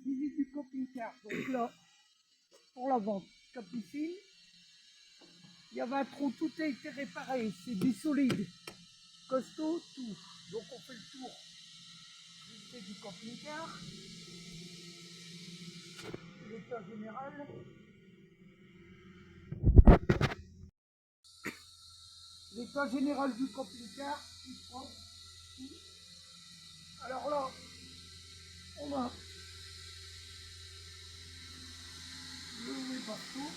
visite du camping-car. Donc là, pour la vente, capucine. Il y avait un trou, tout a été réparé. C'est du solide, costaud, tout. Donc on fait le tour du camping-car, l'état général. L'état général du camping-car, tout propre, tout. Alors là, on a le bateau.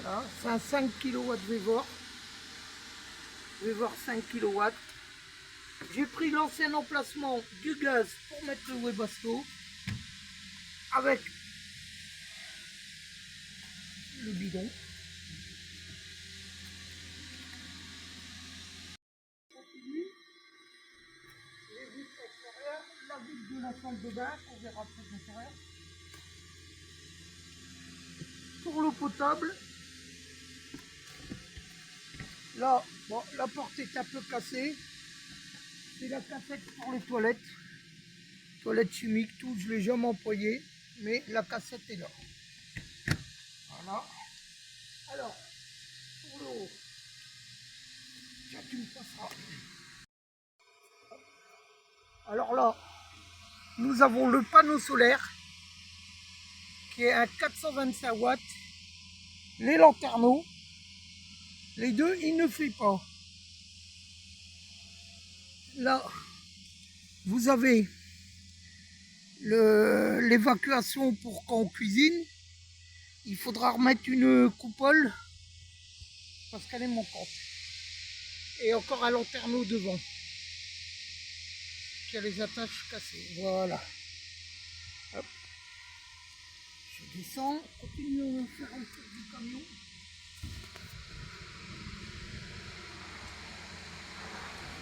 Voilà, c'est un 5 kW Vévor. Vévor 5 kW. J'ai pris l'ancien emplacement du gaz pour mettre le Webasto avec le bidon. Les vitres extérieures, la vitre de la salle de bain qu'on verra plus l'intérieur. Pour l'eau potable, là, bon, la porte est un peu cassée. C'est la cassette pour les toilettes. Toilettes chimiques, tout, je ne l'ai jamais employé, mais la cassette est là. Voilà. Alors, pour l'eau, tiens, tu me passeras. Alors là, nous avons le panneau solaire qui est un 425 watts. Les lanterneaux, les deux, ils ne fuient pas. Là, vous avez l'évacuation pour quand on cuisine. Il faudra remettre une coupole parce qu'elle est manquante. Et encore un lanterneau devant qui a les attaches cassées. Voilà. Hop. Je descends, continue à faire un tour du camion.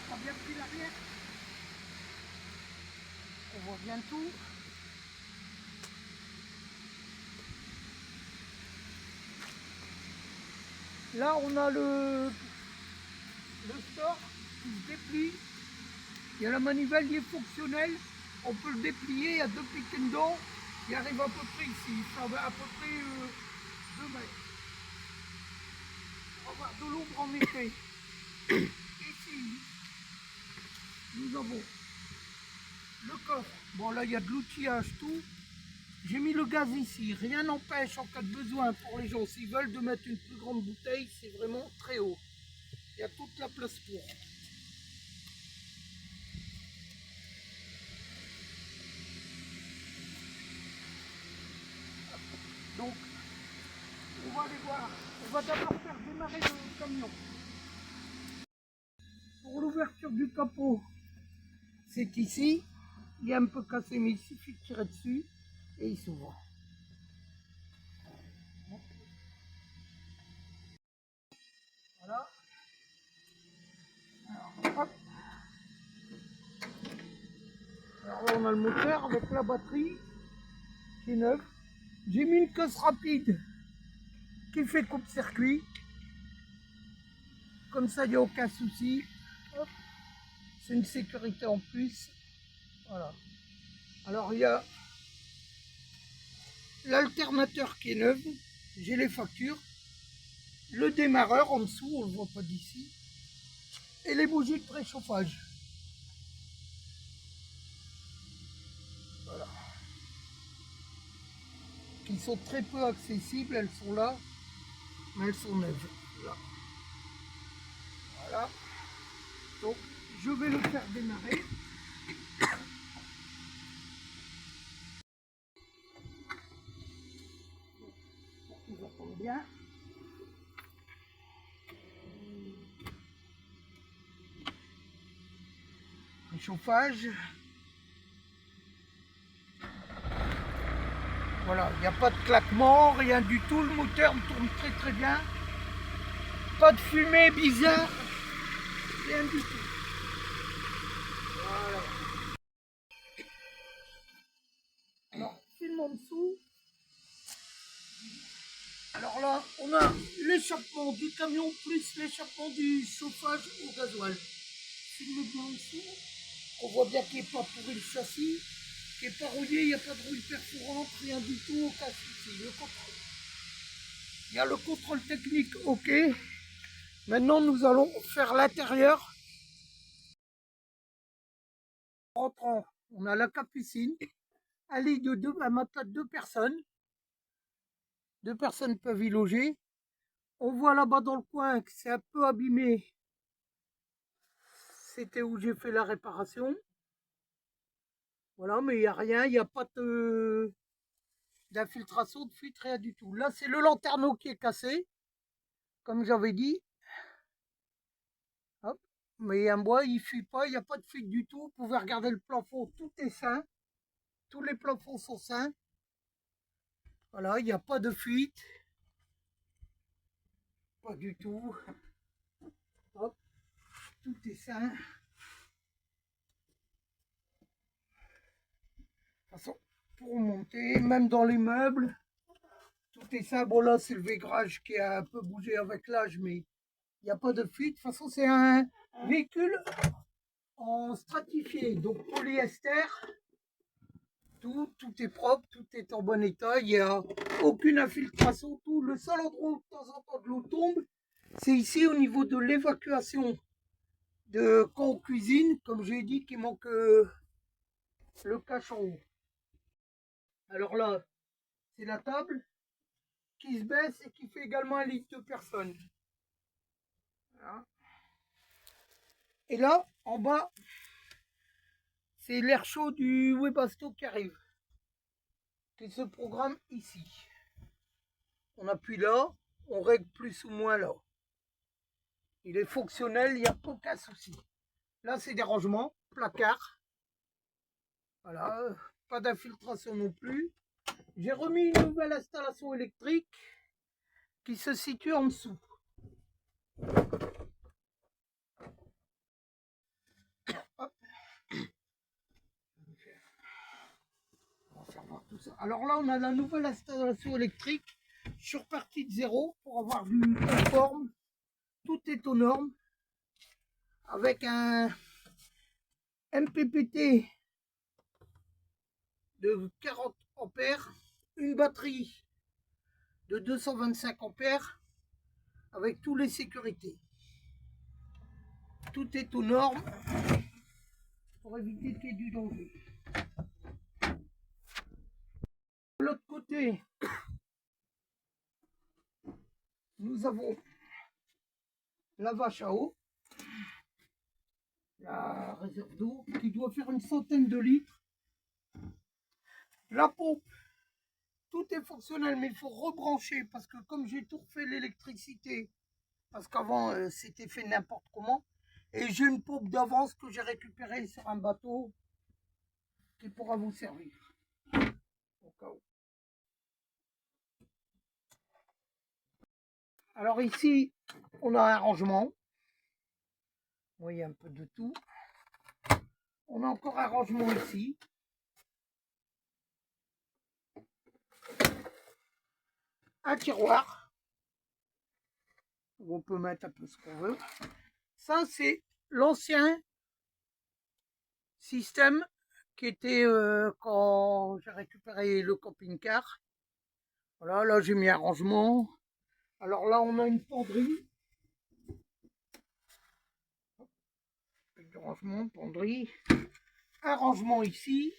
On a bien pris l'arrière. On voit bien tout. Là, on a le store qui se déplie. Il y a la manivelle qui est fonctionnelle. On peut le déplier, il y a deux piquets dedans. Il arrive à peu près ici. Ça va à peu près 2 mètres. On va avoir de l'ombre en été. Ici, nous avons le coffre. Bon, là, il y a de l'outillage, tout. J'ai mis le gaz ici. Rien n'empêche, en cas de besoin, pour les gens, s'ils veulent, de mettre une plus grande bouteille. C'est vraiment très haut. Il y a toute la place pour. Donc, on va aller voir. On va d'abord faire démarrer le camion. Pour l'ouverture du capot, c'est ici. Il est un peu cassé, mais il suffit de tirer dessus et il s'ouvre. Voilà. Alors, hop. Alors là, on a le moteur avec la batterie qui est neuve. J'ai mis une caisse rapide qui fait coupe-circuit. Comme ça, il n'y a aucun souci. C'est une sécurité en plus. Voilà. Alors, il y a l'alternateur qui est neuf. J'ai les factures. Le démarreur en dessous, on ne le voit pas d'ici. Et les bougies de préchauffage. Voilà. Qui sont très peu accessibles, elles sont là, mais elles sont neuves. Là. Voilà. Donc, je vais le faire démarrer. Pour qu'ils entendent bien. Préchauffage. Voilà, il n'y a pas de claquement, rien du tout, le moteur me tourne très très bien. Pas de fumée bizarre, rien du tout. Voilà. Alors, filme en dessous. Alors là, on a l'échappement du camion plus l'échappement du chauffage au gasoil. Filme bien ici. On voit bien qu'il n'est pas pourri le châssis, qu'il n'est pas rouillé, il n'y a pas de rouille perforante, rien du tout, aucun souci. Le contrôle. Il y a le contrôle technique, ok. Maintenant, nous allons faire l'intérieur. En rentrant, on a la capucine, un lit de deux, un matelas de 2 personnes. 2 personnes peuvent y loger. On voit là-bas dans le coin que c'est un peu abîmé. C'était où j'ai fait la réparation. Voilà, mais il n'y a rien, il n'y a pas d'infiltration, de fuite, rien du tout. Là, c'est le lanterneau qui est cassé, comme j'avais dit. Hop. Mais un bois, il ne fuit pas, il n'y a pas de fuite du tout. Vous pouvez regarder le plafond, tout est sain. Tous les plafonds sont sains. Voilà, il n'y a pas de fuite. Pas du tout. Hop, tout est sain. De toute façon, pour monter, même dans les meubles, tout est sain. Bon, là, c'est le vaigrage qui a un peu bougé avec l'âge, mais il n'y a pas de fuite. De toute façon, c'est un véhicule en stratifié, donc polyester. Tout est propre, tout est en bon état. Il n'y a aucune infiltration. Tout. Le seul endroit où de temps en temps de l'eau tombe, c'est ici au niveau de l'évacuation de quand on cuisine, comme j'ai dit, qu'il manque le cache en haut. Alors là, c'est la table qui se baisse et qui fait également un lit de 2 personnes. Voilà. Et là, en bas, c'est l'air chaud du Webasto qui arrive, qui se programme ici. On appuie là, on règle plus ou moins là. Il est fonctionnel, il n'y a aucun souci. Là, c'est des rangements, placards. Voilà, pas d'infiltration non plus. J'ai remis une nouvelle installation électrique qui se situe en dessous. Hop. On va faire voir tout ça. Alors là, on a la nouvelle installation électrique. Je suis reparti de zéro pour avoir du conforme. Tout est aux normes. Avec un MPPT de 40 ampères, une batterie de 225 ampères avec tous les sécurités. Tout est aux normes pour éviter qu'il y ait du danger. De l'autre côté, nous avons la vache à eau, la réserve d'eau qui doit faire une centaine de litres. La pompe, tout est fonctionnel, mais il faut rebrancher parce que comme j'ai tout refait l'électricité, parce qu'avant c'était fait n'importe comment, et j'ai une pompe d'avance que j'ai récupérée sur un bateau qui pourra vous servir au cas où. Alors ici, on a un rangement. Vous voyez un peu de tout. On a encore un rangement ici. Un tiroir où on peut mettre un peu ce qu'on veut. Ça, c'est l'ancien système qui était quand j'ai récupéré le camping-car. Voilà, là j'ai mis un rangement. Alors là, on a une penderie. Du rangement, penderie. Un rangement ici.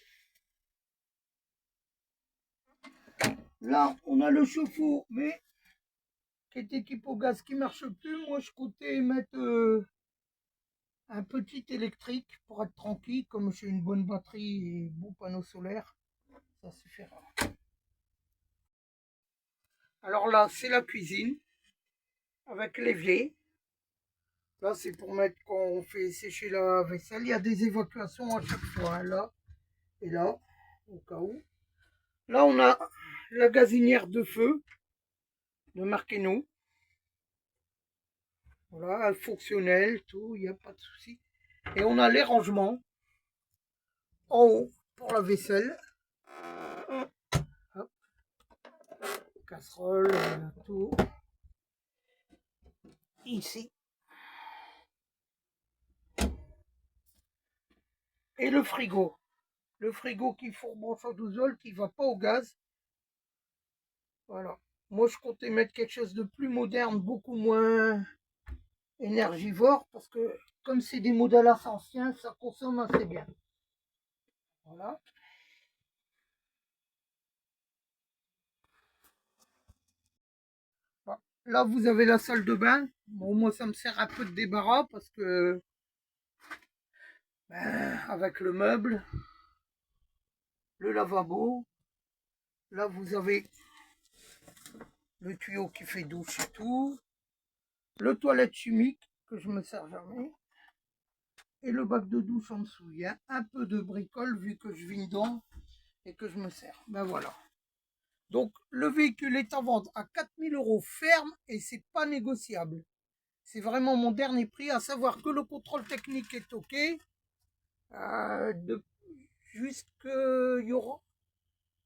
Là, on a le chauffe-eau, mais qui est équipé au gaz qui ne marche plus. Moi, je comptais mettre un petit électrique pour être tranquille, comme j'ai une bonne batterie et beau panneau solaire. Ça suffira. Alors là, c'est la cuisine avec l'évier. Là, c'est pour mettre quand on fait sécher la vaisselle. Il y a des évacuations à chaque fois, hein, là et là, au cas où. Là, on a la gazinière de feu de Marqueno. Voilà, fonctionnelle, tout, il n'y a pas de souci. Et on a les rangements en haut pour la vaisselle. Hop. casseroles, tout ici. Et le frigo. Le frigo qui fourbe en 112 volts, qui va pas au gaz. Voilà. Moi, je comptais mettre quelque chose de plus moderne, beaucoup moins énergivore, parce que comme c'est des modèles assez anciens, ça consomme assez bien. Voilà. Bon. Là, vous avez la salle de bain. Bon, moi, ça me sert un peu de débarras parce que avec le meuble, le lavabo, là, vous avez le tuyau qui fait douche et tout, le toilette chimique que je me sers jamais, et le bac de douche en dessous. Il y a un peu de bricole vu que je vis dedans et que je me sers. Ben voilà. Donc le véhicule est en vente à 4 000 € ferme et c'est pas négociable. C'est vraiment mon dernier prix, à savoir que le contrôle technique est ok. Jusque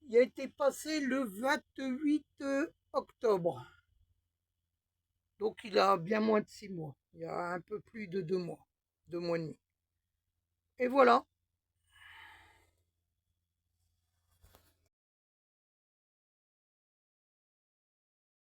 il a été passé le 28 octobre. Donc il a bien moins de 6 mois. Il y a un peu plus de 2 mois, 2 mois et demi. Et voilà.